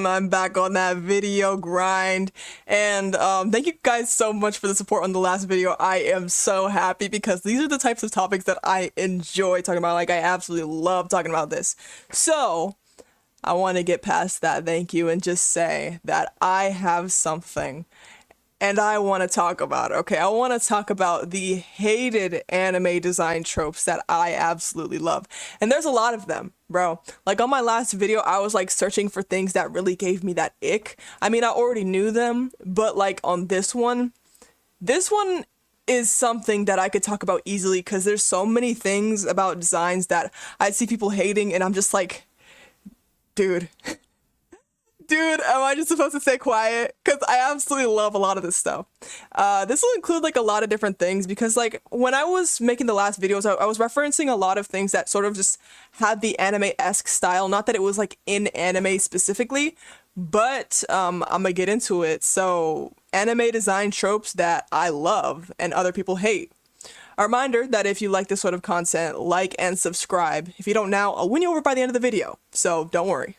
I'm back on that video grind, and thank you guys so much for the support on the last video. I am so happy because these are the types of topics that I enjoy talking about. Like, I absolutely love talking about this. So I want to get past that thank you and just say that I have something and I want to talk about it, okay? I want to talk about the hated anime design tropes that I absolutely love. And there's a lot of them, bro. Like, on my last video, I was like searching for things that really gave me that ick. I mean, I already knew them, but like on this one is something that I could talk about easily because there's so many things about designs that I see people hating and I'm just like, dude. Dude, am I just supposed to stay quiet? Because I absolutely love a lot of this stuff. This will include like a lot of different things because like when I was making the last videos, I was referencing a lot of things that sort of just had the anime-esque style. Not that it was like in anime specifically, but I'm gonna get into it. So anime design tropes that I love and other people hate. A reminder that if you like this sort of content, like and subscribe. If you don't now, I'll win you over by the end of the video. So don't worry.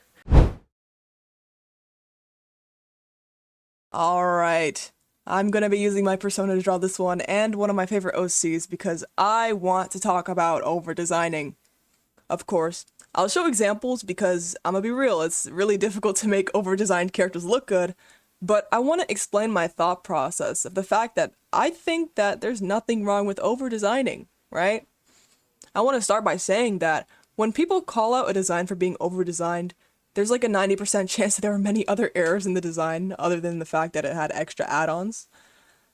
Alright, I'm gonna be using my persona to draw this one and one of my favorite OCs because I want to talk about over-designing. Of course, I'll show examples because I'm gonna be real, it's really difficult to make over-designed characters look good, but I want to explain my thought process of the fact that I think that there's nothing wrong with over-designing, right? I want to start by saying that when people call out a design for being over-designed, there's like a 90% chance that there are many other errors in the design other than the fact that it had extra add-ons.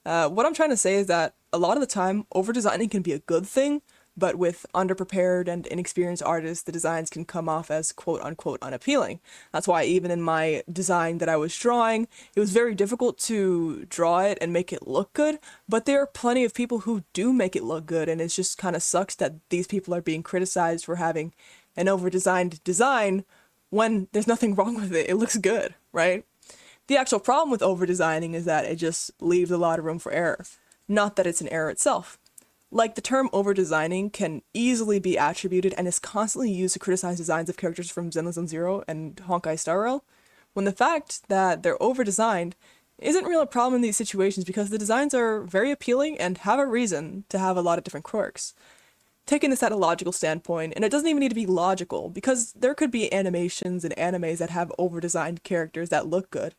What I'm trying to say is that a lot of the time, over-designing can be a good thing, but with underprepared and inexperienced artists, the designs can come off as quote-unquote unappealing. That's why even in my design that I was drawing, it was very difficult to draw it and make it look good, but there are plenty of people who do make it look good, and it just kind of sucks that these people are being criticized for having an over-designed design when there's nothing wrong with it. It looks good, right? The actual problem with over-designing is that it just leaves a lot of room for error. Not that it's an error itself. Like, the term over-designing can easily be attributed and is constantly used to criticize designs of characters from Zenless Zero and Honkai Star Rail, when the fact that they're over-designed isn't really a problem in these situations because the designs are very appealing and have a reason to have a lot of different quirks. Taking this at a logical standpoint, and it doesn't even need to be logical, because there could be animations and animes that have over-designed characters that look good,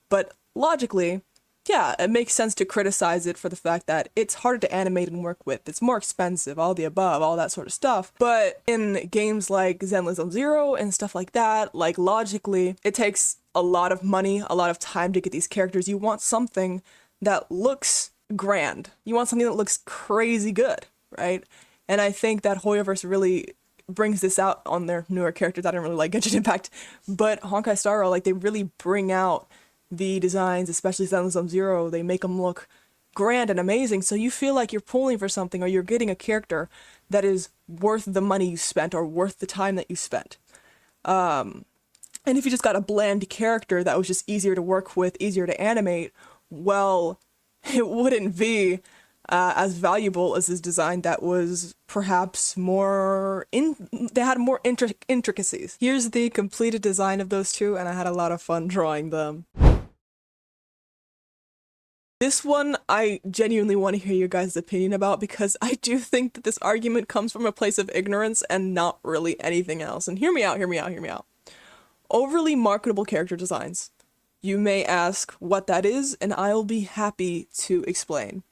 but logically, yeah, it makes sense to criticize it for the fact that it's harder to animate and work with, it's more expensive, all the above, all that sort of stuff. But in games like Zenless Zero and stuff like that, like logically, it takes a lot of money, a lot of time to get these characters. You want something that looks grand. You want something that looks crazy good, right? And I think that Hoyoverse really brings this out on their newer characters. I don't really like Genshin Impact, but Honkai Star Rail, like, they really bring out the designs, especially Zenless Zero. They make them look grand and amazing, so you feel like you're pulling for something or you're getting a character that is worth the money you spent or worth the time that you spent. And if you just got a bland character that was just easier to work with, easier to animate, well, it wouldn't be as valuable as this design that was perhaps they had more intricacies. Here's the completed design of those two, and I had a lot of fun drawing them. This one, I genuinely want to hear your guys' opinion about because I do think that this argument comes from a place of ignorance and not really anything else. And hear me out, hear me out, hear me out. Overly marketable character designs. You may ask what that is, and I'll be happy to explain.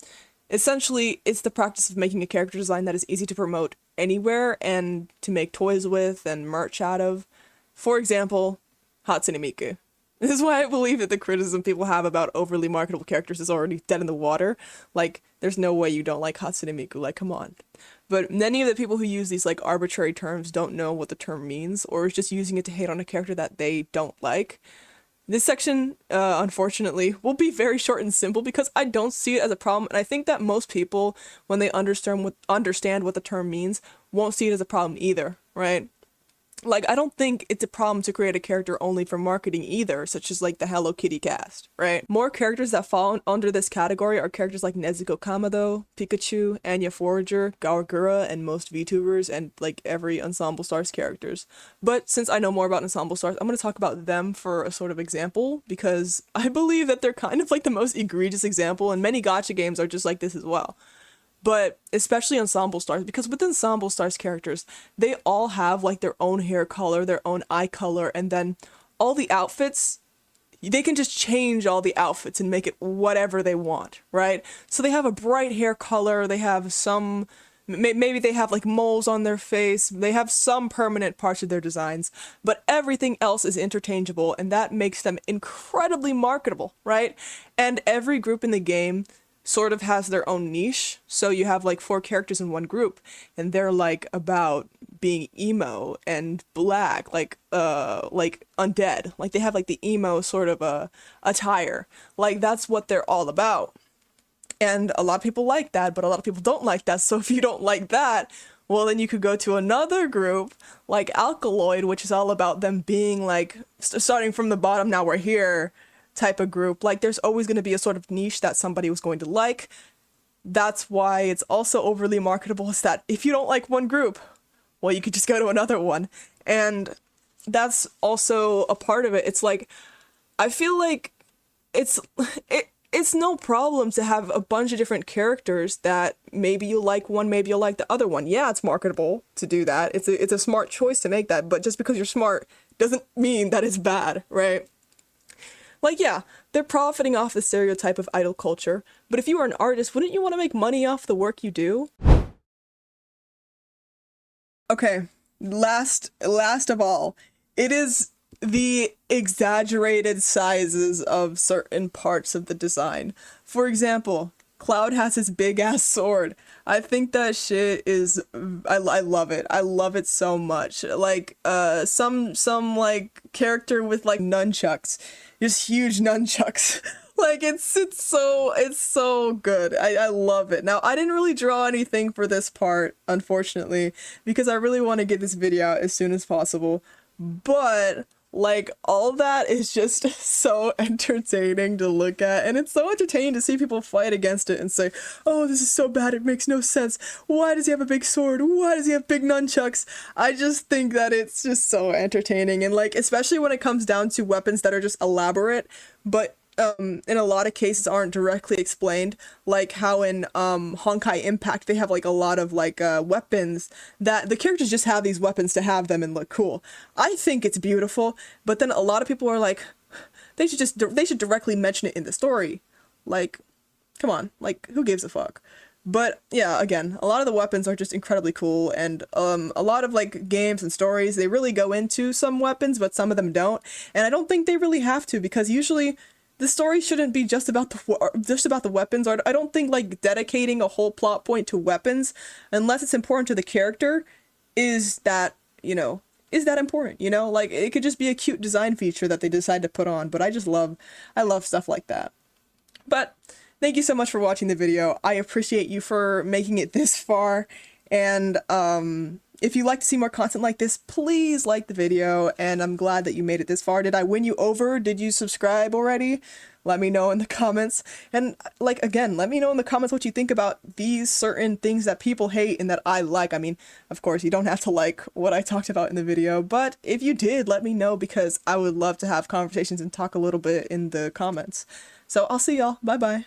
Essentially, it's the practice of making a character design that is easy to promote anywhere and to make toys with and merch out of. For example, Hatsune Miku. This is why I believe that the criticism people have about overly marketable characters is already dead in the water. Like, there's no way you don't like Hatsune Miku, like, come on. But many of the people who use these, like, arbitrary terms don't know what the term means, or is just using it to hate on a character that they don't like. This section, unfortunately, will be very short and simple because I don't see it as a problem, and I think that most people, when they understand what the term means, won't see it as a problem either, right? Like, I don't think it's a problem to create a character only for marketing either, such as like the Hello Kitty cast, right? More characters that fall under this category are characters like Nezuko Kamado, Pikachu, Anya Forager, Gawagura, and most VTubers, and like every Ensemble Stars characters. But since I know more about Ensemble Stars, I'm going to talk about them for a sort of example, because I believe that they're kind of like the most egregious example, and many gacha games are just like this as well. But especially Ensemble Stars, because with Ensemble Stars characters, they all have like their own hair color, their own eye color, and then all the outfits, they can just change all the outfits and make it whatever they want, right? So they have a bright hair color, they have some, maybe they have like moles on their face, they have some permanent parts of their designs, but everything else is interchangeable, and that makes them incredibly marketable, right? And every group in the game sort of has their own niche. So you have like 4 characters in one group, and they're like about being emo and black, like undead. Like they have like the emo sort of attire. Like that's what they're all about. And a lot of people like that, but a lot of people don't like that. So if you don't like that, well, then you could go to another group like Alkaloid, which is all about them being like starting from the bottom, now we're here type of group. Like there's always going to be a sort of niche that somebody was going to like. That's why it's also overly marketable, is that if you don't like one group, well, you could just go to another one. And that's also a part of it. It's like, I feel like it's it's no problem to have a bunch of different characters that maybe you like one, maybe you like the other one. Yeah, it's marketable to do that. It's a smart choice to make that, but just because you're smart doesn't mean that it's bad, right? Like, yeah, they're profiting off the stereotype of idol culture, but if you were an artist, wouldn't you want to make money off the work you do? Okay, last of all, it is the exaggerated sizes of certain parts of the design. For example, Cloud has his big ass sword. I think that shit is, I love it. I love it so much. Like some like character with like nunchucks, just huge nunchucks. Like it's so good. I love it. Now I didn't really draw anything for this part, unfortunately, because I really want to get this video out as soon as possible. But like all that is just so entertaining to look at, and it's so entertaining to see people fight against it and say, oh, this is so bad, it makes no sense. Why does he have a big sword? Why does he have big nunchucks? I just think that it's just so entertaining, and like especially when it comes down to weapons that are just elaborate, but in a lot of cases aren't directly explained, like how in Honkai Impact they have like a lot of like weapons that the characters just have these weapons to have them and look cool. I think it's beautiful, but then a lot of people are like, they should directly mention it in the story. Like, come on, like who gives a fuck? But yeah, again, a lot of the weapons are just incredibly cool, and a lot of like games and stories, they really go into some weapons, but some of them don't, and I don't think they really have to, because usually the story shouldn't be just about the weapons. Or I don't think like dedicating a whole plot point to weapons, unless it's important to the character, is that, you know, is that important, you know? Like it could just be a cute design feature that they decide to put on, but I love stuff like that. But thank you so much for watching the video. I appreciate you for making it this far, and if you'd like to see more content like this, please like the video, and I'm glad that you made it this far. Did I win you over? Did you subscribe already? Let me know in the comments. And like, again, let me know in the comments what you think about these certain things that people hate and that I like. I mean, of course, you don't have to like what I talked about in the video, but if you did, let me know, because I would love to have conversations and talk a little bit in the comments. So I'll see y'all. Bye bye.